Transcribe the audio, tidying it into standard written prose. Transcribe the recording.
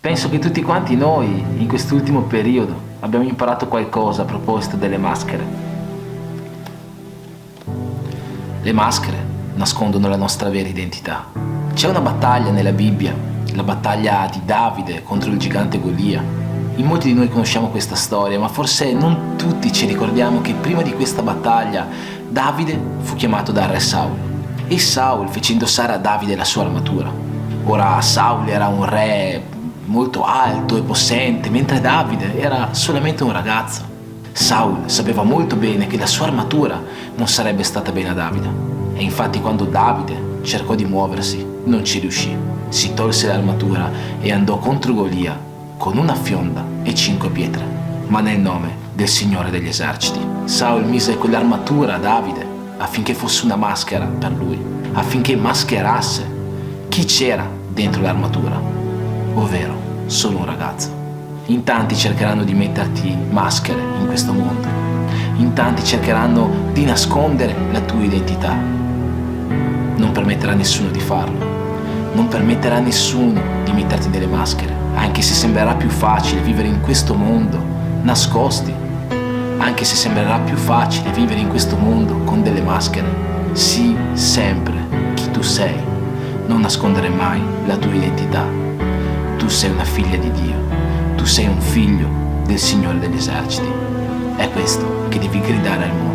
Penso che tutti quanti noi, in quest'ultimo periodo, abbiamo imparato qualcosa a proposito delle maschere. Le maschere nascondono la nostra vera identità. C'è una battaglia nella Bibbia, la battaglia di Davide contro il gigante Golia. In molti di noi conosciamo questa storia, ma forse non tutti ci ricordiamo che prima di questa battaglia Davide fu chiamato dal re Saul e Saul fece indossare a Davide la sua armatura. Ora Saul era un re molto alto e possente, mentre Davide era solamente un ragazzo. Saul sapeva molto bene che la sua armatura non sarebbe stata bene a Davide e infatti quando Davide cercò di muoversi non ci riuscì. Si tolse l'armatura e andò contro Golia con una fionda e 5 pietre, ma nel nome del Signore degli eserciti. Saul mise quell'armatura a Davide affinché fosse una maschera per lui, affinché mascherasse chi c'era dentro l'armatura, ovvero solo un ragazzo. In tanti cercheranno di metterti maschere in questo mondo, in tanti cercheranno di nascondere la tua identità. Non permetterà a nessuno di farlo, non permetterà a nessuno di metterti delle maschere, anche se sembrerà più facile vivere in questo mondo nascosti, anche se sembrerà più facile vivere in questo mondo con delle maschere. Sii sempre chi tu sei, non nascondere mai la tua identità. Tu sei una figlia di Dio, tu sei un figlio del Signore degli eserciti. È questo che devi gridare al mondo.